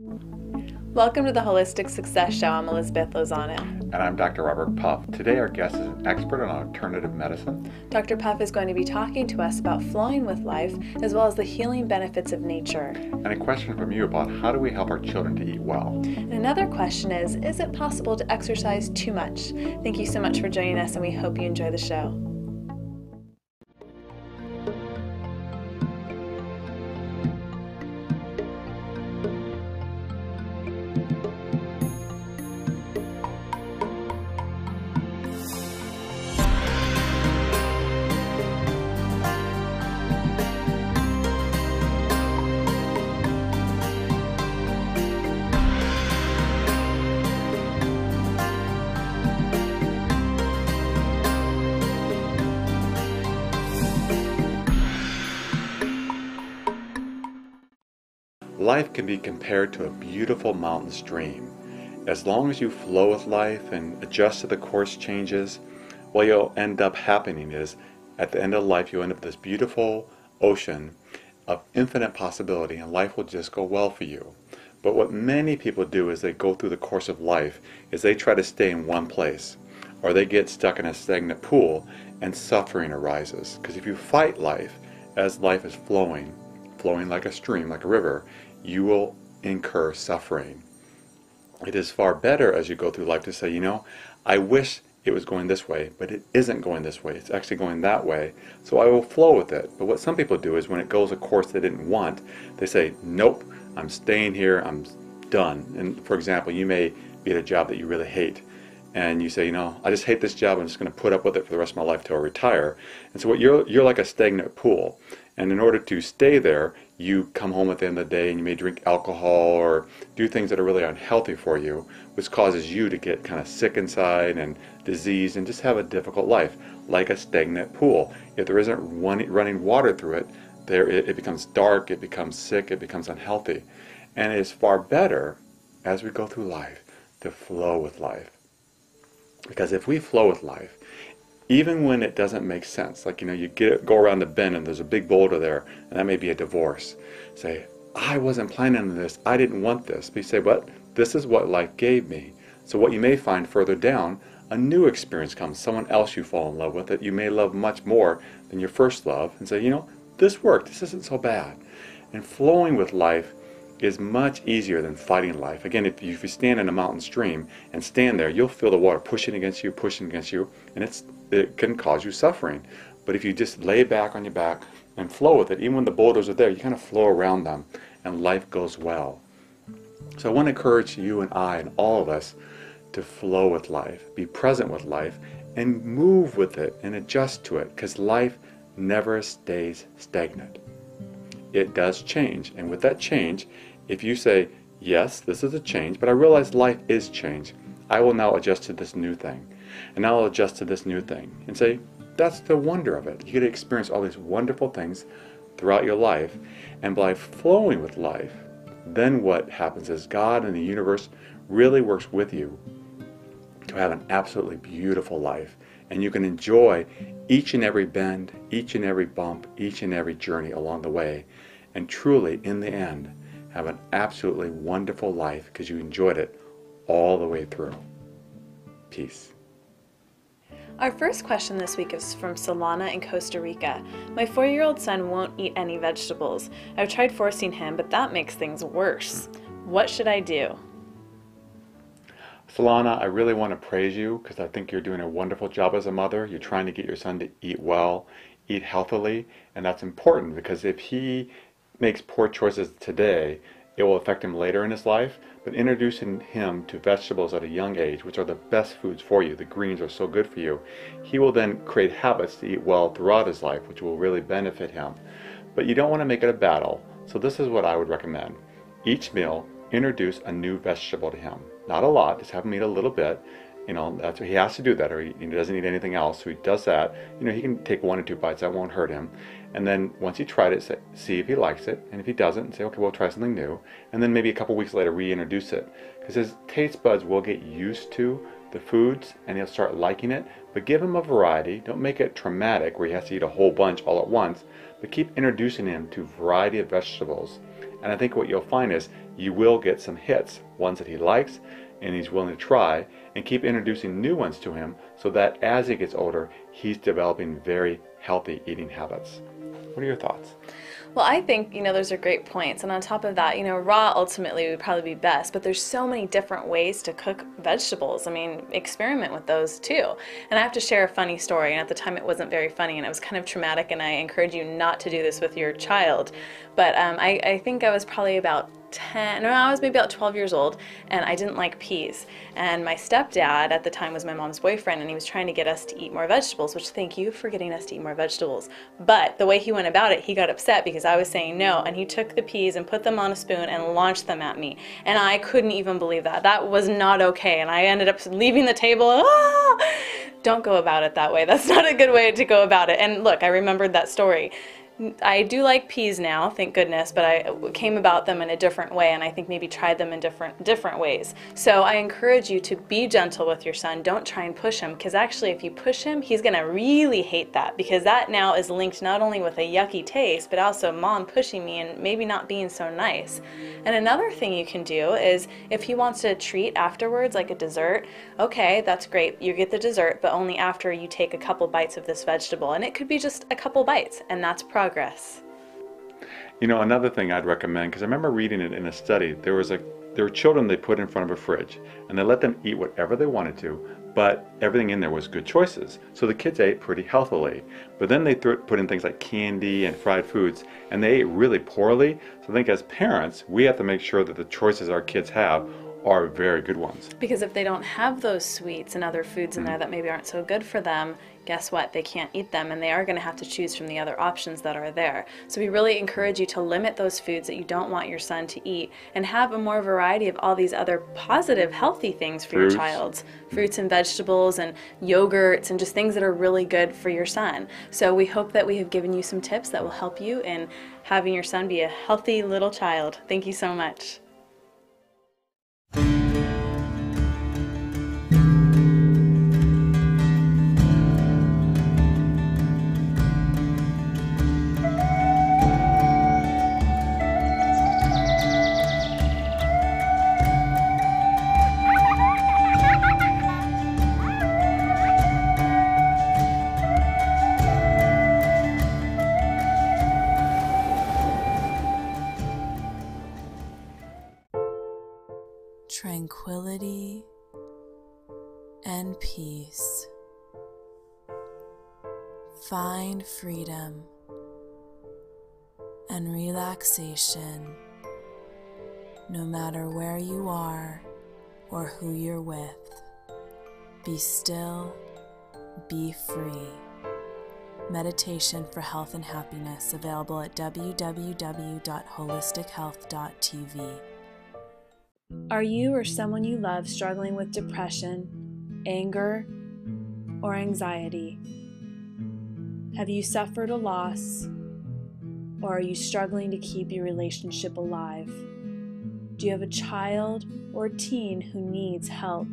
Welcome to the Holistic Success Show. I'm Elizabeth Lozano. And I'm Dr. Robert Puff. Today our guest is an expert on alternative medicine. Dr. Puff is going to be talking to us about flowing with life, as well as the healing benefits of nature. And a question from you about how do we help our children to eat well? And another question is it possible to exercise too much? Thank you so much for joining us, and we hope you enjoy the show. Life can be compared to a beautiful mountain stream. As long as you flow with life and adjust to the course changes, what you'll end up happening is, at the end of life, you'll end up with this beautiful ocean of infinite possibility, and life will just go well for you. But what many people do as they go through the course of life is they try to stay in one place, or they get stuck in a stagnant pool, and suffering arises. Because if you fight life, as life is flowing like a stream, like a river, you will incur suffering. It is far better as you go through life to say, you know, I wish it was going this way, but it isn't going this way. It's actually going that way, so I will flow with it. But what some people do is when it goes a course they didn't want, they say, nope, I'm staying here, I'm done. And for example, you may be at a job that you really hate, and you say, you know, I just hate this job, I'm just going to put up with it for the rest of my life till I retire. And so you're like a stagnant pool. And in order to stay there, you come home at the end of the day and you may drink alcohol or do things that are really unhealthy for you, which causes you to get kind of sick inside and diseased and just have a difficult life, like a stagnant pool. If there isn't running water through it, it becomes dark, it becomes sick, it becomes unhealthy. And it is far better, as we go through life, to flow with life. Because if we flow with life, even when it doesn't make sense, like, you know, you go around the bend and there's a big boulder there, and that may be a divorce. Say, I wasn't planning on this, I didn't want this. But you say, but this is what life gave me. So what you may find further down, a new experience comes, someone else you fall in love with that you may love much more than your first love, and say, you know, this worked, this isn't so bad. And flowing with life is much easier than fighting life. Again, if you stand in a mountain stream and stand there, you'll feel the water pushing against you, and it can cause you suffering. But if you just lay back on your back and flow with it, even when the boulders are there, you kind of flow around them, and life goes well. So I want to encourage you and I and all of us to flow with life, be present with life, and move with it and adjust to it, because life never stays stagnant. It does change, and with that change, if you say, yes, this is a change, but I realize life is change, I will now adjust to this new thing, and I'll adjust to this new thing, and say, that's the wonder of it. You get to experience all these wonderful things throughout your life, and by flowing with life, then what happens is God and the universe really works with you to have an absolutely beautiful life, and you can enjoy each and every bend, each and every bump, each and every journey along the way, and truly, in the end, have an absolutely wonderful life because you enjoyed it all the way through. Peace. Our first question this week is from Solana in Costa Rica. My 4-year-old son won't eat any vegetables. I've tried forcing him, but that makes things worse. What should I do? Solana, I really want to praise you because I think you're doing a wonderful job as a mother. You're trying to get your son to eat well, eat healthily, and that's important because if he makes poor choices today, it will affect him later in his life. But introducing him to vegetables at a young age, which are the best foods for you, the greens are so good for you, he will then create habits to eat well throughout his life, which will really benefit him. But you don't want to make it a battle, so this is what I would recommend. Each meal, introduce a new vegetable to him. Not a lot, just have him eat a little bit. You know, that's what he has to do, that, or he doesn't eat anything else. So he does that. You know, he can take 1 or 2 bites, that won't hurt him. And then once he tried it, see if he likes it, and if he doesn't, say, okay, we'll try something new. And then maybe a couple weeks later, reintroduce it, because his taste buds will get used to the foods, and he'll start liking it. But give him a variety. Don't make it traumatic, where he has to eat a whole bunch all at once. But keep introducing him to a variety of vegetables, And I think what you'll find is you will get some hits, ones that he likes and he's willing to try, and keep introducing new ones to him so that as he gets older, he's developing very healthy eating habits. What are your thoughts? Well, I think, those are great points. And on top of that, raw ultimately would probably be best, but there's so many different ways to cook vegetables. I mean, experiment with those too. And I have to share a funny story. And at the time it wasn't very funny and it was kind of traumatic, and I encourage you not to do this with your child. But I think I was probably about I was maybe about 12 years old, and I didn't like peas. And my stepdad at the time was my mom's boyfriend, and he was trying to get us to eat more vegetables, which thank you for getting us to eat more vegetables. But the way he went about it, he got upset because I was saying no, and he took the peas and put them on a spoon and launched them at me. And I couldn't even believe that. That was not okay. And I ended up leaving the table. Don't go about it that way. That's not a good way to go about it. And look, I remembered that story. I do like peas now, thank goodness, but I came about them in a different way, and I think maybe tried them in different ways. So I encourage you to be gentle with your son. Don't try and push him, because actually if you push him, he's going to really hate that, because that now is linked not only with a yucky taste, but also mom pushing me and maybe not being so nice. And another thing you can do is if he wants a treat afterwards, like a dessert, okay, that's great. You get the dessert, but only after you take a couple bites of this vegetable. And it could be just a couple bites, and that's progress. Another thing I'd recommend, because I remember reading it in a study, there were children they put in front of a fridge, and they let them eat whatever they wanted to, but everything in there was good choices. So the kids ate pretty healthily. But then they put in things like candy and fried foods, and they ate really poorly. So I think as parents, we have to make sure that the choices our kids have are very good ones. Because if they don't have those sweets and other foods in there that maybe aren't so good for them, guess what? They can't eat them, and they are going to have to choose from the other options that are there. So we really encourage you to limit those foods that you don't want your son to eat, and have a more variety of all these other positive, healthy things for your child. Fruits and vegetables and yogurts and just things that are really good for your son. So we hope that we have given you some tips that will help you in having your son be a healthy little child. Thank you so much. Tranquility and peace. Find freedom and relaxation no matter where you are or who you're with. Be still, be free. Meditation for Health and Happiness, available at www.holistichealth.tv. Are you or someone you love struggling with depression, anger, or anxiety? Have you suffered a loss, or are you struggling to keep your relationship alive? Do you have a child or teen who needs help?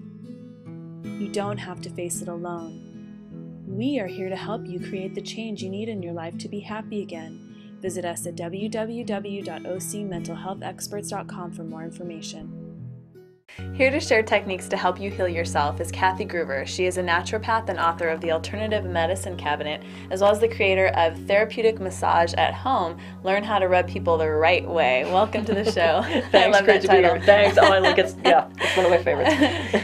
You don't have to face it alone. We are here to help you create the change you need in your life to be happy again. Visit us at www.ocmentalhealthexperts.com for more information. Here to share techniques to help you heal yourself is Kathi Gruber. She is a naturopath and author of the Alternative Medicine Cabinet, as well as the creator of Therapeutic Massage at Home. Learn how to rub people the right way. Welcome to the show. Thanks, I love great that to be title. here. Thanks. Oh, it's one of my favorites.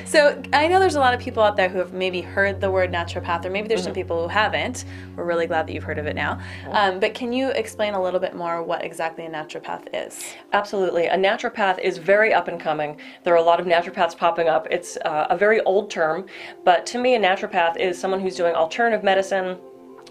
So I know there's a lot of people out there who have maybe heard the word naturopath, or maybe there's some people who haven't. We're really glad that you've heard of it now. But can you explain a little bit more what exactly a naturopath is? Absolutely. A naturopath is very up and coming. There are a lot of naturopaths popping up. It's a very old term, but to me a naturopath is someone who's doing alternative medicine,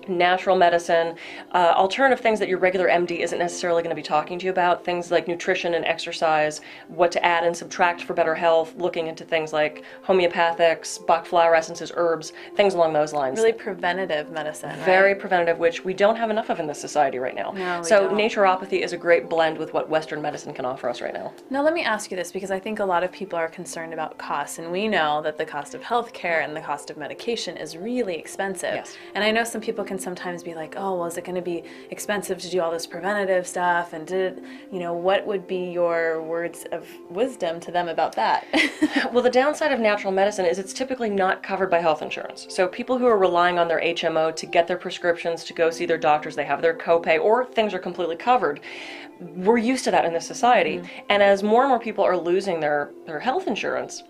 natural medicine, alternative things that your regular MD isn't necessarily going to be talking to you about, things like nutrition and exercise, what to add and subtract for better health, looking into things like homeopathics, Bach flower essences, herbs, things along those lines. Really preventative medicine, right? Very preventative, which we don't have enough of in this society right now. No, we so don't. Naturopathy is a great blend with what Western medicine can offer us right now. Now let me ask you this, because I think a lot of people are concerned about costs, and we know that the cost of healthcare and the cost of medication is really expensive. Yes. And I know some people can can sometimes be like, oh, well, is it going to be expensive to do all this preventative stuff? And what would be your words of wisdom to them about that? Well, the downside of natural medicine is it's typically not covered by health insurance. So people who are relying on their HMO to get their prescriptions, to go see their doctors, they have their copay, or things are completely covered. We're used to that in this society. And as more and more people are losing their health insurance,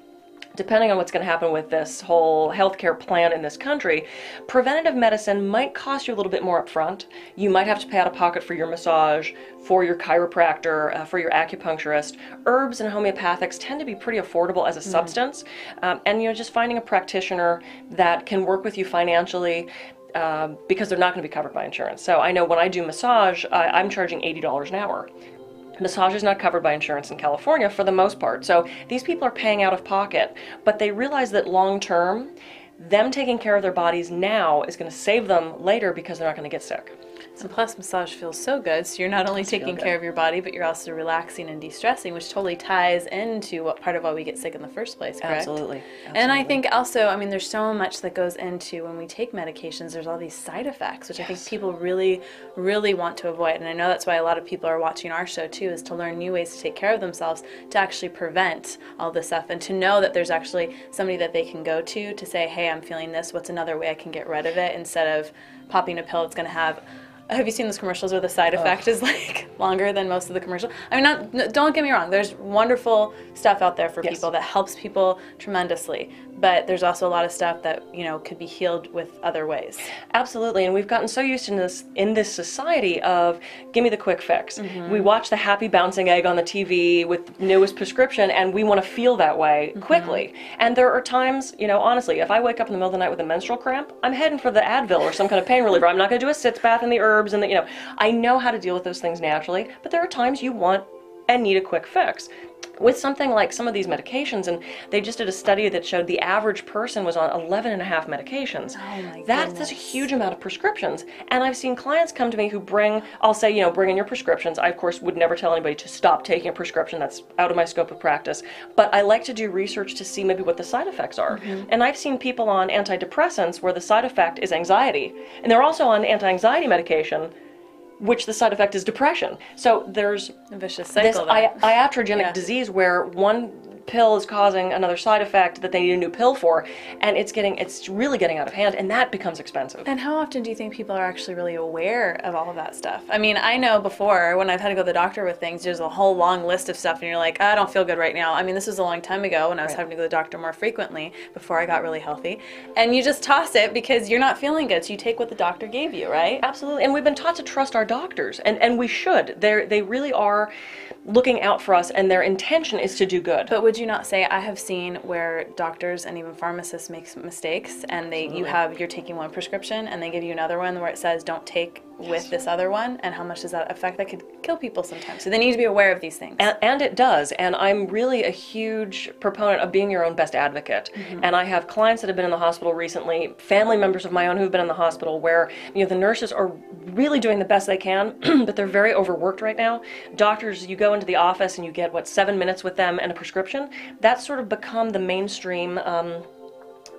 depending on what's going to happen with this whole healthcare plan in this country, preventative medicine might cost you a little bit more up front. You might have to pay out of pocket for your massage, for your chiropractor, for your acupuncturist. Herbs and homeopathics tend to be pretty affordable as a substance. And just finding a practitioner that can work with you financially, because they're not going to be covered by insurance. So I know when I do massage, I'm charging $80 an hour. Massage is not covered by insurance in California for the most part. So these people are paying out of pocket, but they realize that long term, them taking care of their bodies now is going to save them later because they're not going to get sick. And plus, massage feels so good. So you're not only taking care of your body, but you're also relaxing and de-stressing, which totally ties into what part of why we get sick in the first place, correct? Absolutely. And I think also, there's so much that goes into when we take medications, there's all these side effects, which I think people really, really want to avoid. And I know that's why a lot of people are watching our show too, is to learn new ways to take care of themselves, to actually prevent all this stuff, and to know that there's actually somebody that they can go to say, hey, I'm feeling this, what's another way I can get rid of it, instead of popping a pill that's going to have you seen those commercials where the side effect is like longer than most of the commercial? Don't get me wrong. There's wonderful stuff out there for people that helps people tremendously. But there's also a lot of stuff that, could be healed with other ways. Absolutely. And we've gotten so used to this in this society of give me the quick fix. We watch the happy bouncing egg on the TV with newest prescription, and we want to feel that way quickly. And there are times, honestly, if I wake up in the middle of the night with a menstrual cramp, I'm heading for the Advil or some kind of pain reliever. I'm not going to do a sitz bath in the herbs and I know how to deal with those things naturally, but there are times you want and need a quick fix. With something like some of these medications, and they just did a study that showed the average person was on 11 and a half medications. Oh my That's goodness. a huge amount of prescriptions. And I've seen clients come to me who I'll say, bring in your prescriptions. I, of course, would never tell anybody to stop taking a prescription. That's out of my scope of practice. But I like to do research to see maybe what the side effects are. And I've seen people on antidepressants where the side effect is anxiety. And they're also on anti-anxiety medication, which the side effect is depression. So there's a vicious cycle. This iatrogenic disease where one pill is causing another side effect that they need a new pill for, and it's really getting out of hand, and that becomes expensive. And how often do you think people are actually really aware of all of that stuff? I know before, when I've had to go to the doctor with things, there's a whole long list of stuff, and you're like, I don't feel good right now. This was a long time ago when I was having to go to the doctor more frequently before I got really healthy. And you just toss it because you're not feeling good, so you take what the doctor gave you, right? Absolutely. And we've been taught to trust our doctors, and we should. They really are looking out for us, and their intention is to do good. But would you not say, I have seen where doctors and even pharmacists make mistakes, and you're taking one prescription and they give you another one where it says don't take with this other one, and how much does that affect? That could kill people sometimes. So they need to be aware of these things. And it does. And I'm really a huge proponent of being your own best advocate. And I have clients that have been in the hospital recently, family members of my own who've been in the hospital, where the nurses are really doing the best they can, but they're very overworked right now. Doctors, you go into the office and you get 7 minutes with them and a prescription. That's sort of become the mainstream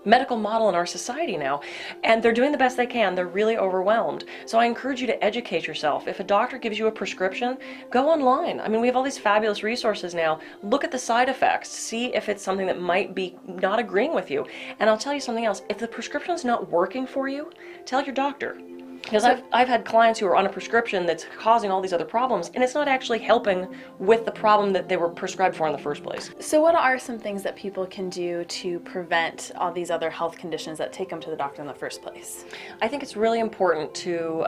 medical model in our society now, and they're doing the best they can. They're really overwhelmed. So I encourage you to educate yourself. If a doctor gives you a prescription, go online. We have all these fabulous resources now. Look at the side effects. See if it's something that might be not agreeing with you. And I'll tell you something else. If the prescription's not working for you, tell your doctor. Because I've had clients who are on a prescription that's causing all these other problems, and it's not actually helping with the problem that they were prescribed for in the first place. So what are some things that people can do to prevent all these other health conditions that take them to the doctor in the first place? I think it's really important to,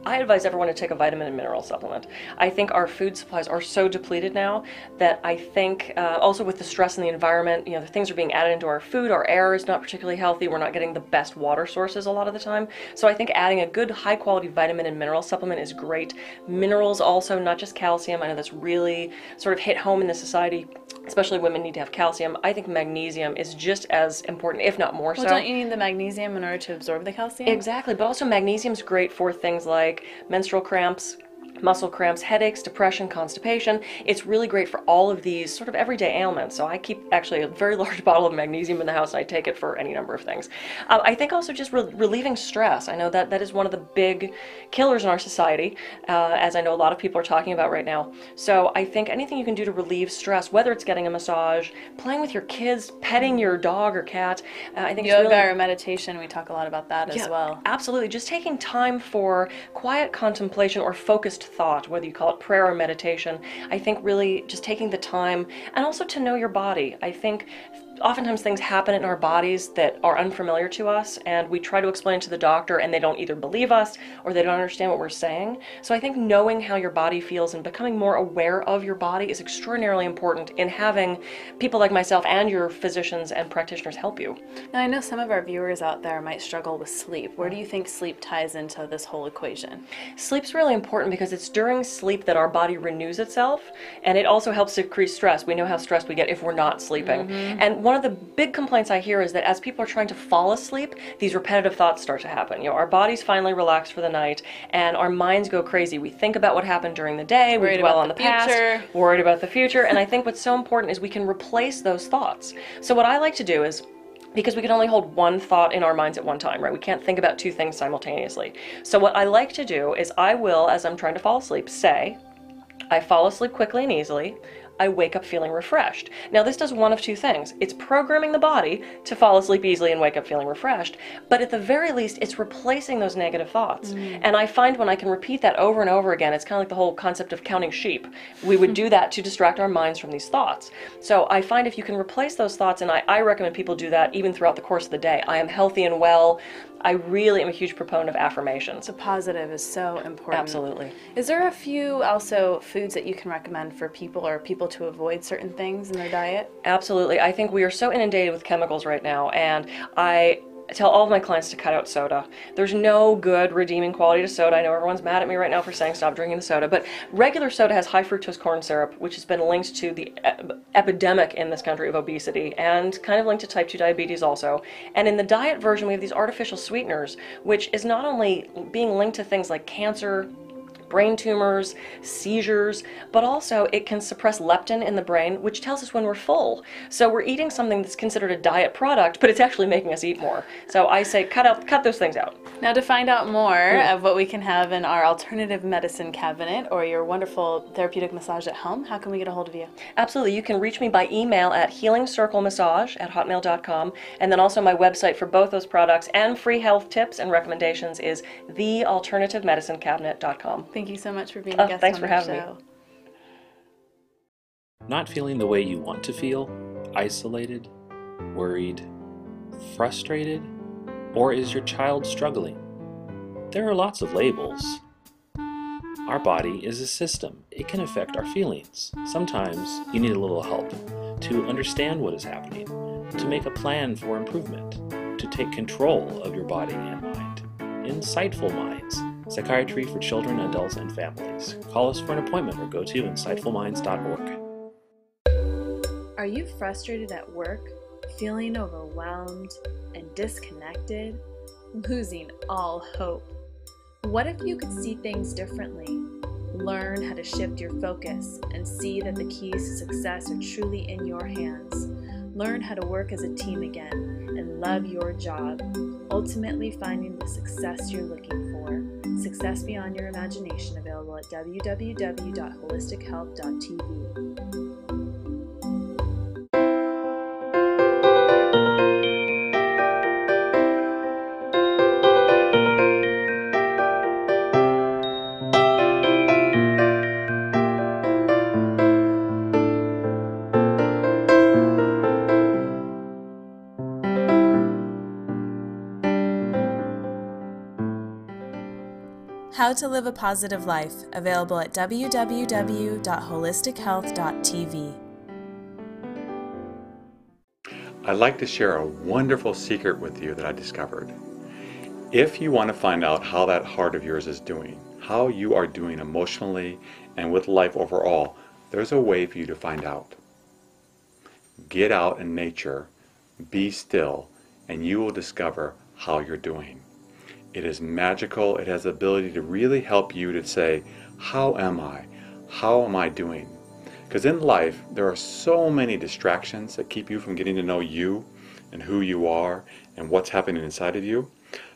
I advise everyone to take a vitamin and mineral supplement. I think our food supplies are so depleted now that I think, also with the stress in the environment, the things are being added into our food, our air is not particularly healthy, we're not getting the best water sources a lot of the time. So I think adding a good high quality vitamin and mineral supplement is great. Minerals also, not just calcium. I know that's really sort of hit home in the society, especially women need to have calcium. I think magnesium is just as important, if not more so. Well, don't you need the magnesium in order to absorb the calcium? Exactly, but also magnesium is great for things like menstrual cramps, muscle cramps, headaches, depression, constipation. It's really great for all of these sort of everyday ailments. So I keep actually a very large bottle of magnesium in the house, and I take it for any number of things. I think also just relieving stress. I know that is one of the big killers in our society, as I know a lot of people are talking about right now. So I think anything you can do to relieve stress, whether it's getting a massage, playing with your kids, petting your dog or cat, I think Yoga it's really... or meditation, we talk a lot about that as well. Absolutely. Just taking time for quiet contemplation or focused thought, whether you call it prayer or meditation, I think really just taking the time, and also to know your body. I think oftentimes things happen in our bodies that are unfamiliar to us, and we try to explain to the doctor and they don't either believe us or they don't understand what we're saying. So I think knowing how your body feels and becoming more aware of your body is extraordinarily important in having people like myself and your physicians and practitioners help you. Now, I know some of our viewers out there might struggle with sleep. Where do you think sleep ties into this whole equation? Sleep's really important because it's during sleep that our body renews itself, and it also helps decrease stress. We know how stressed we get if we're not sleeping. And one of the big complaints I hear is that as people are trying to fall asleep, these repetitive thoughts start to happen. You know, our bodies finally relax for the night, and our minds go crazy. We think about what happened during the day, we dwell on the past, worried about the future, and I think what's so important is we can replace those thoughts. So what I like to do is, because we can only hold one thought in our minds at one time, right? We can't think about two things simultaneously. So what I like to do is I will, as I'm trying to fall asleep, say, I fall asleep quickly and easily. I wake up feeling refreshed. Now this does one of two things. It's programming the body to fall asleep easily and wake up feeling refreshed, but at the very least it's replacing those negative thoughts. And I find when I can repeat that over and over again, it's kind of like the whole concept of counting sheep. We would do that to distract our minds from these thoughts. So I find if you can replace those thoughts, and I recommend people do that even throughout the course of the day. I am healthy and well. I really am a huge proponent of affirmations. The positive is so important. Absolutely. Is there a few also foods that you can recommend for people or people to avoid certain things in their diet? Absolutely. I think we are so inundated with chemicals right now, and I tell all of my clients to cut out soda. There's no good redeeming quality to soda. I know everyone's mad at me right now for saying stop drinking the soda, but regular soda has high fructose corn syrup, which has been linked to the epidemic in this country of obesity and kind of linked to type 2 diabetes also. And in the diet version, we have these artificial sweeteners, which is not only being linked to things like cancer, brain tumors, seizures, but also it can suppress leptin in the brain, which tells us when we're full. So we're eating something that's considered a diet product, but it's actually making us eat more. So I say cut those things out. Now, to find out more of what we can have in our alternative medicine cabinet or your wonderful therapeutic massage at home, how can we get a hold of you? Absolutely. You can reach me by email at healingcirclemassage@hotmail.com, and then also my website for both those products and free health tips and recommendations is thealternativemedicinecabinet.com. Thank you so much for being a guest thanks on for the having show. me. Not feeling the way you want to feel? Isolated? Worried? Frustrated? Or is your child struggling? There are lots of labels. Our body is a system. It can affect our feelings. Sometimes you need a little help to understand what is happening, to make a plan for improvement, to take control of your body and mind. Insightful Minds. Psychiatry for children, adults, and families. Call us for an appointment or go to insightfulminds.org. Are you frustrated at work, feeling overwhelmed and disconnected, losing all hope? What if you could see things differently? Learn how to shift your focus and see that the keys to success are truly in your hands. Learn how to work as a team again and love your job, ultimately finding the success you're looking for. Success beyond your imagination, available at www.holistichealth.tv. How to Live a Positive Life, available at www.holistichealth.tv. I'd like to share a wonderful secret with you that I discovered. If you want to find out how that heart of yours is doing, how you are doing emotionally and with life overall, there's a way for you to find out. Get out in nature, be still, and you will discover how you're doing. It is magical. It has the ability to really help you to say, how am I? How am I doing? Because in life, there are so many distractions that keep you from getting to know you and who you are and what's happening inside of you.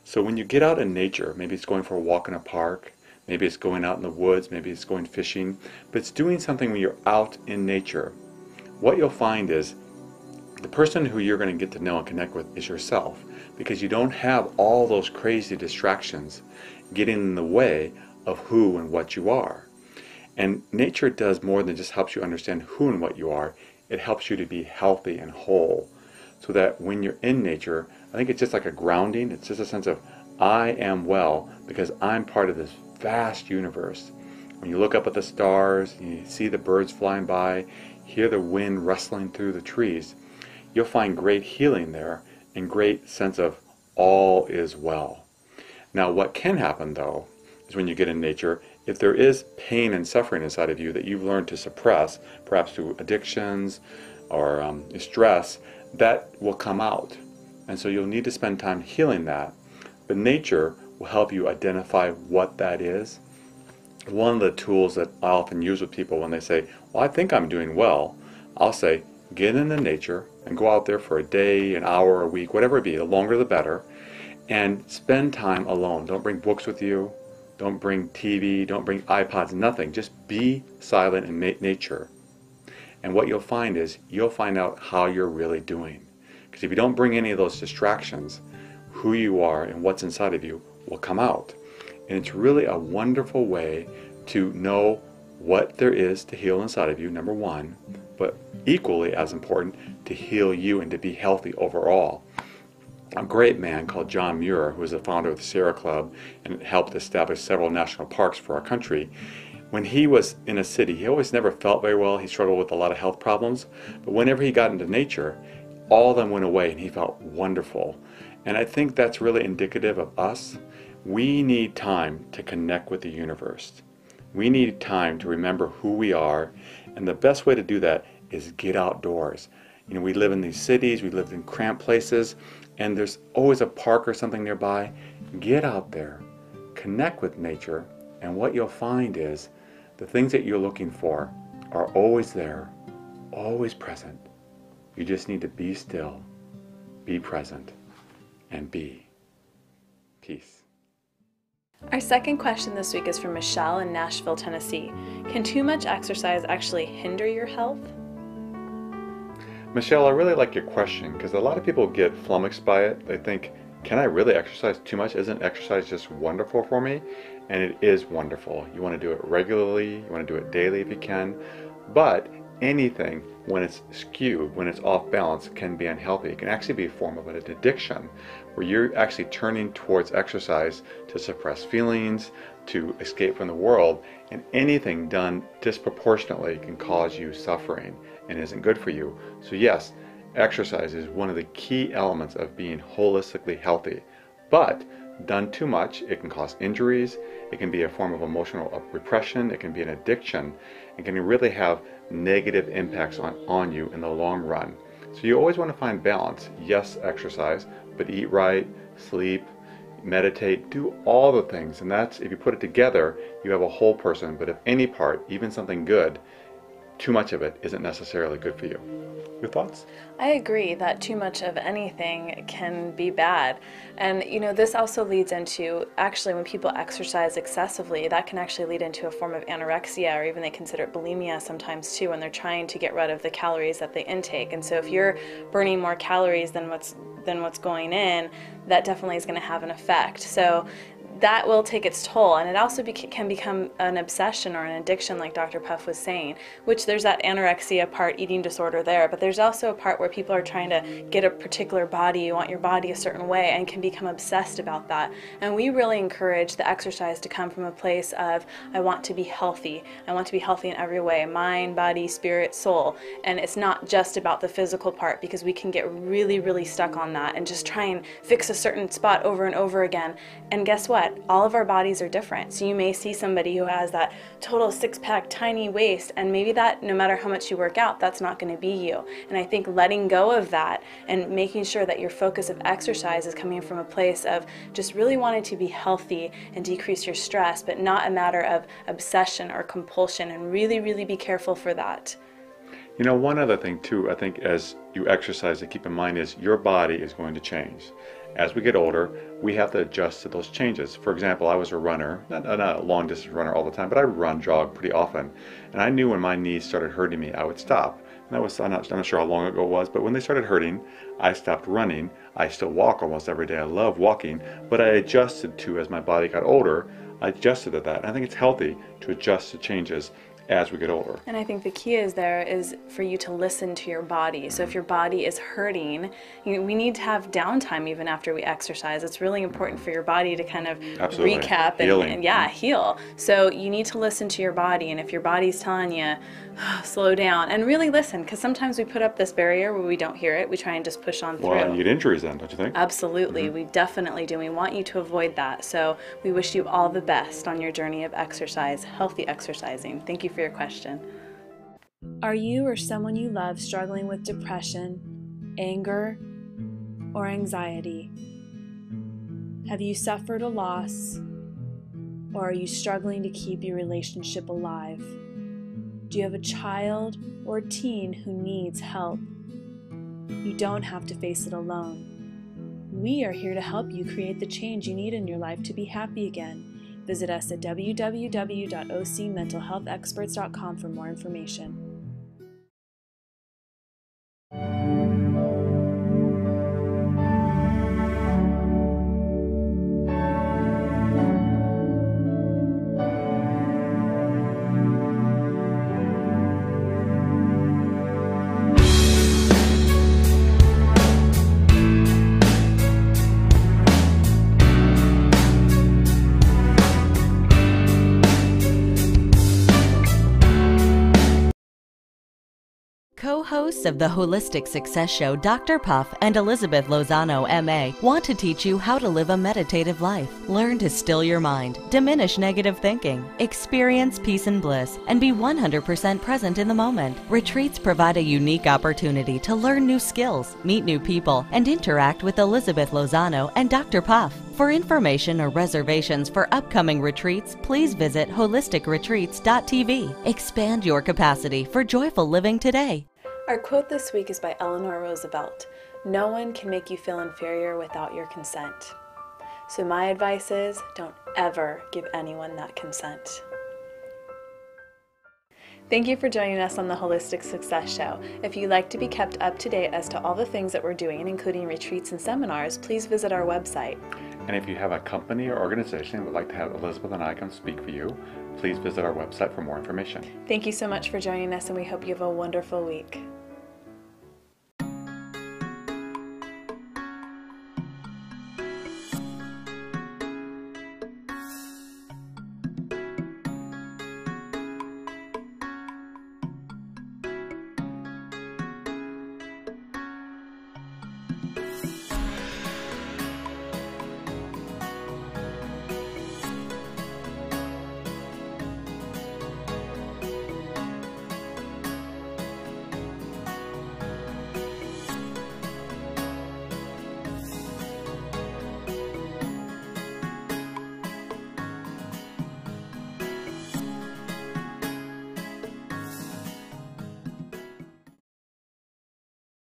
So when you get out in nature, maybe it's going for a walk in a park, maybe it's going out in the woods, maybe it's going fishing, but it's doing something when you're out in nature. What you'll find is the person who you're going to get to know and connect with is yourself, because you don't have all those crazy distractions getting in the way of who and what you are. And nature does more than just helps you understand who and what you are. It helps you to be healthy and whole, so that when you're in nature, I think it's just like a grounding. It's just a sense of, I am well because I'm part of this vast universe. When you look up at the stars, you see the birds flying by, hear the wind rustling through the trees, you'll find great healing there and great sense of all is well. Now what can happen though is when you get in nature, if there is pain and suffering inside of you that you've learned to suppress, perhaps through addictions or stress, that will come out. And so you'll need to spend time healing that. But nature will help you identify what that is. One of the tools that I often use with people when they say, well, I think I'm doing well, I'll say, get into nature and go out there for a day, an hour, a week, whatever it be, the longer the better, and spend time alone. Don't bring books with you. Don't bring TV. Don't bring iPods, nothing. Just be silent in nature. And what you'll find is you'll find out how you're really doing. Because if you don't bring any of those distractions, who you are and what's inside of you will come out. And it's really a wonderful way to know what there is to heal inside of you, number one, but equally as important, to heal you and to be healthy overall. A great man called John Muir, who was the founder of the Sierra Club and helped establish several national parks for our country, when he was in a city, he always never felt very well. He struggled with a lot of health problems. But whenever he got into nature, all of them went away and he felt wonderful. And I think that's really indicative of us. We need time to connect with the universe. We need time to remember who we are. And the best way to do that is get outdoors. You know, we live in these cities, we live in cramped places, and there's always a park or something nearby. Get out there, connect with nature, and what you'll find is the things that you're looking for are always there, always present. You just need to be still, be present, and be. Peace. Our second question this week is from Michelle in Nashville, Tennessee. Can too much exercise actually hinder your health? Michelle, I really like your question because a lot of people get flummoxed by it. They think, can I really exercise too much? Isn't exercise just wonderful for me? And it is wonderful. You want to do it regularly, you want to do it daily if you can, but anything when it's skewed, when it's off balance, can be unhealthy. It can actually be a form of an addiction where you're actually turning towards exercise to suppress feelings, to escape from the world, and anything done disproportionately can cause you suffering and isn't good for you. So yes, exercise is one of the key elements of being holistically healthy, but done too much, it can cause injuries, it can be a form of emotional repression, it can be an addiction, it can really have negative impacts on you in the long run. So you always want to find balance. Yes, exercise, but eat right, sleep, meditate, do all the things, and that's, if you put it together, you have a whole person. But if any part, even something good, too much of it isn't necessarily good for you. Your thoughts? I agree that too much of anything can be bad. And you know, this also leads into, actually when people exercise excessively, that can actually lead into a form of anorexia, or even they consider it bulimia sometimes too, when they're trying to get rid of the calories that they intake. And so if you're burning more calories than what's going in, that definitely is going to have an effect. So that will take its toll, and it also can become an obsession or an addiction, like Dr. Puff was saying, which there's that anorexia part, eating disorder there, but there's also a part where people are trying to get a particular body, you want your body a certain way, and can become obsessed about that. And we really encourage the exercise to come from a place of, I want to be healthy. I want to be healthy in every way, mind, body, spirit, soul. And it's not just about the physical part, because we can get really, really stuck on that and just try and fix a certain spot over and over again. And guess what? that all of our bodies are different. So you may see somebody who has that total six-pack, tiny waist, and maybe that no matter how much you work out, that's not going to be you. And I think letting go of that and making sure that your focus of exercise is coming from a place of just really wanting to be healthy and decrease your stress, but not a matter of obsession or compulsion, and really, really be careful for that. You know, one other thing too, I think as you exercise to keep in mind is your body is going to change. As we get older, we have to adjust to those changes. For example, I was a runner, not a long distance runner all the time, but I run, jog pretty often. And I knew when my knees started hurting me, I would stop. And that was, I'm not sure how long ago it was, but when they started hurting, I stopped running. I still walk almost every day. I love walking, but I adjusted to, as my body got older, I adjusted to that. And I think it's healthy to adjust to changes as we get older. And I think the key is for you to listen to your body. So if your body is hurting, we need to have downtime even after we exercise. It's really important for your body to kind of recap and heal. So you need to listen to your body, and if your body's telling you, slow down, and really listen, because sometimes we put up this barrier where we don't hear it. We try and just push on through. Well, you get injuries then, don't you think? Absolutely. We definitely do. We want you to avoid that. So we wish you all the best on your journey of exercise, healthy exercising. Thank you for your question. Are you or someone you love struggling with depression, anger, or anxiety? Have you suffered a loss, or are you struggling to keep your relationship alive? Do you have a child or teen who needs help? You don't have to face it alone. We are here to help you create the change you need in your life to be happy again. Visit us at www.ocmentalhealthexperts.com for more information. Co-hosts of the Holistic Success Show, Dr. Puff and Elizabeth Lozano, MA, want to teach you how to live a meditative life, learn to still your mind, diminish negative thinking, experience peace and bliss, and be 100% present in the moment. Retreats provide a unique opportunity to learn new skills, meet new people, and interact with Elizabeth Lozano and Dr. Puff. For information or reservations for upcoming retreats, please visit holisticretreats.tv. Expand your capacity for joyful living today. Our quote this week is by Eleanor Roosevelt. No one can make you feel inferior without your consent. So my advice is, don't ever give anyone that consent. Thank you for joining us on the Holistic Success Show. If you'd like to be kept up to date as to all the things that we're doing, including retreats and seminars, please visit our website. And if you have a company or organization that would like to have Elizabeth and I come speak for you, please visit our website for more information. Thank you so much for joining us, and we hope you have a wonderful week.